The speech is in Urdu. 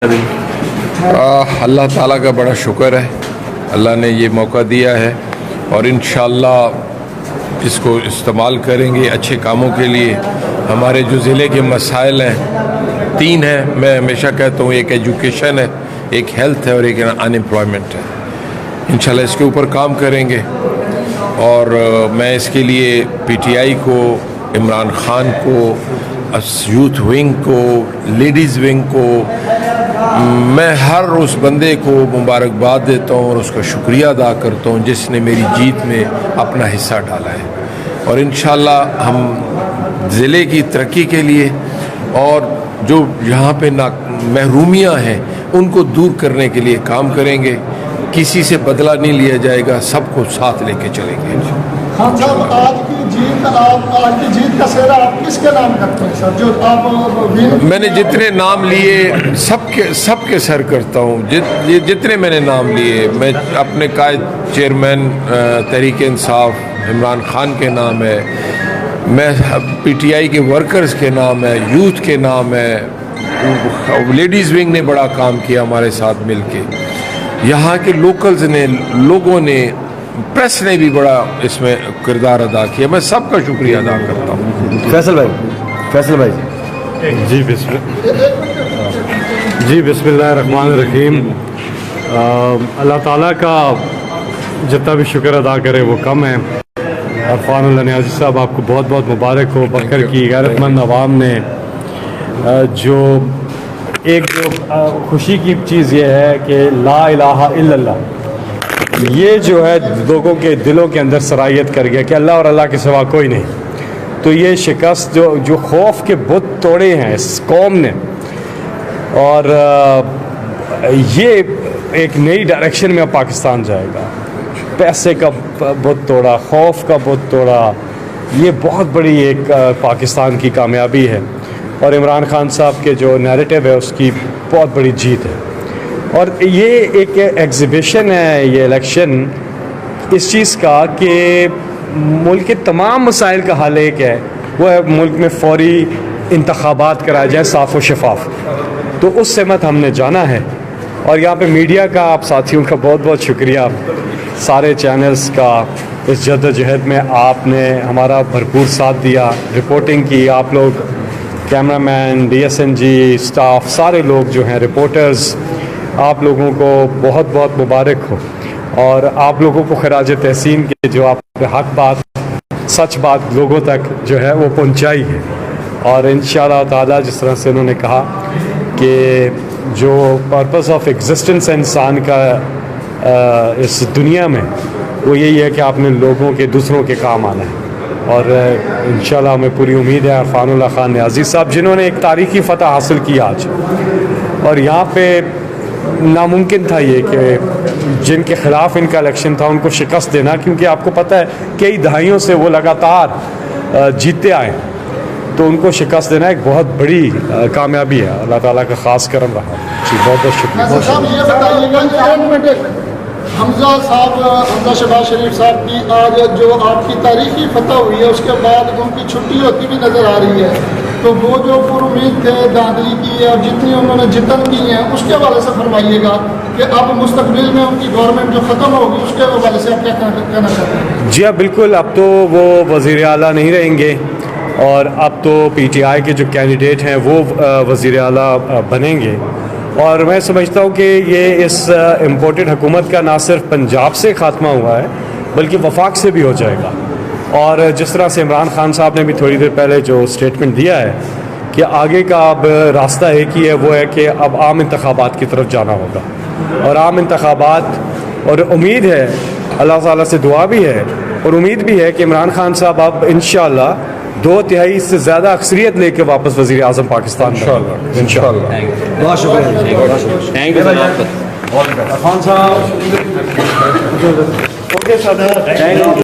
اللہ تعالیٰ کا بڑا شکر ہے، اللہ نے یہ موقع دیا ہے اور انشاءاللہ اس کو استعمال کریں گے اچھے کاموں کے لیے۔ ہمارے جو ضلع کے مسائل ہیں 3 ہیں، میں ہمیشہ کہتا ہوں، ایک ایجوکیشن ہے، ایک ہیلتھ ہے اور ایک ان امپلائمنٹ ہے۔ انشاءاللہ اس کے اوپر کام کریں گے اور میں اس کے لیے پی ٹی آئی کو، عمران خان کو، یوتھ ونگ کو، لیڈیز ونگ کو، میں ہر اس بندے کو مبارکباد دیتا ہوں اور اس کا شکریہ ادا کرتا ہوں جس نے میری جیت میں اپنا حصہ ڈالا ہے، اور انشاءاللہ ہم ضلع کی ترقی کے لیے اور جو یہاں پہ محرومیاں ہیں ان کو دور کرنے کے لیے کام کریں گے۔ کسی سے بدلہ نہیں لیا جائے گا، سب کو ساتھ لے کے چلیں گے۔ خان صاحب، آج کی جیت کا سہرا آپ کس کے نام کرتے ہیں سر؟ جو آپ میں نے جتنے نام لیے سب کے سر کرتا ہوں، جتنے میں نے نام لیے، میں اپنے قائد چیئرمین تحریک انصاف عمران خان کے نام ہے، میں پی ٹی آئی کے ورکرز کے نام ہے، یوتھ کے نام ہے، لیڈیز ونگ نے بڑا کام کیا ہمارے ساتھ مل کے، یہاں کے لوکلز نے، لوگوں نے، پریس نے بھی بڑا اس میں کردار ادا کیا۔ میں سب کا شکریہ ادا کرتا ہوں۔ فیصل بھائی جی بسم اللہ الرحمن الرحیم۔ اللہ تعالیٰ کا جتنا بھی شکر ادا کرے وہ کم ہے۔ عرفان اللہ نیازی صاحب، آپ کو بہت بہت مبارک ہو۔ بکر کی غیرت مند عوام نے جو خوشی کی چیز یہ ہے کہ لا الہ الا اللہ، یہ جو ہے لوگوں کے دلوں کے اندر سرایت کر گیا کہ اللہ اور اللہ کے سوا کوئی نہیں۔ تو یہ شکست جو خوف کے بت توڑے ہیں اس قوم نے، اور یہ ایک نئی ڈائریکشن میں اب پاکستان جائے گا۔ پیسے کا بت توڑا، خوف کا بت توڑا، یہ بہت بڑی ایک پاکستان کی کامیابی ہے، اور عمران خان صاحب کے جو نیریٹو ہے اس کی بہت بڑی جیت ہے۔ اور یہ ایک ایگزیبیشن ہے یہ الیکشن اس چیز کا کہ ملک کے تمام مسائل کا حل ایک ہے، وہ ہے ملک میں فوری انتخابات کرائے جائیں، صاف و شفاف۔ تو اس سمت ہم نے جانا ہے، اور یہاں پہ میڈیا کا، آپ ساتھیوں کا بہت بہت شکریہ، سارے چینلز کا اس جدوجہد میں آپ نے ہمارا بھرپور ساتھ دیا، رپورٹنگ کی آپ لوگ، cameraman, D S N G staff, سارے لوگ جو ہیں رپورٹرز، آپ لوگوں کو بہت بہت مبارک ہو، اور آپ لوگوں کو خراج تحسین کہ جو آپ نے حق بات، سچ بات لوگوں تک جو ہے وہ پہنچائی ہے۔ اور انشاءاللہ تعالیٰ جس طرح سے انہوں نے کہا کہ جو پرپس آف ایگزسٹنس ہے انسان کا اس دنیا میں، وہ یہی ہے کہ آپ نے لوگوں کے، دوسروں کے کام آنا ہے، اور انشاءاللہ ہمیں پوری امید ہے عرفان اللہ خان نیازی صاحب جنہوں نے ایک تاریخی فتح حاصل کی آج، اور یہاں پہ ناممکن تھا یہ کہ جن کے خلاف ان کا الیکشن تھا ان کو شکست دینا، کیونکہ آپ کو پتہ ہے کئی دہائیوں سے وہ لگاتار جیتے آئے، تو ان کو شکست دینا ایک بہت بڑی کامیابی ہے۔ اللہ تعالیٰ کا خاص کرم رہا۔ جی بہت بہت شکریہ۔ صاحب یہ بتائیے گا کہ حمزہ شہباز شریف صاحب کی آج جو آپ کی تاریخی فتح ہوئی ہے اس کے بعد ان کی چھٹی ہوتی بھی نظر آ رہی ہے، تو وہ جو پر امید تھے دھاندلی کی اور جتنی انہوں نے جتن کی ہیں اس کے حوالے سے فرمائیے گا کہ اب مستقبل میں ان کی گورنمنٹ جو ختم ہوگی اس کے حوالے سے آپ کیا کہنا چاہتے ہیں؟ جی ہاں بالکل، اب تو وہ وزیر اعلیٰ نہیں رہیں گے، اور اب تو پی ٹی آئی کے جو کینڈیڈیٹ ہیں وہ وزیر اعلیٰ بنیں گے، اور میں سمجھتا ہوں کہ یہ اس امپورٹڈ حکومت کا نہ صرف پنجاب سے خاتمہ ہوا ہے بلکہ وفاق سے بھی ہو جائے گا۔ اور جس طرح سے عمران خان صاحب نے بھی تھوڑی دیر پہلے جو اسٹیٹمنٹ دیا ہے کہ آگے کا اب راستہ ایک ہی ہے، وہ ہے کہ اب عام انتخابات کی طرف جانا ہوگا، اور عام انتخابات، اور امید ہے، اللہ تعالیٰ سے دعا بھی ہے اور امید بھی ہے کہ عمران خان صاحب اب انشاءاللہ 2/3 سے زیادہ اکثریت لے کے واپس وزیر اعظم پاکستان انشاءاللہ۔ بہت شکریہ، تھینک یو۔ خان صاحب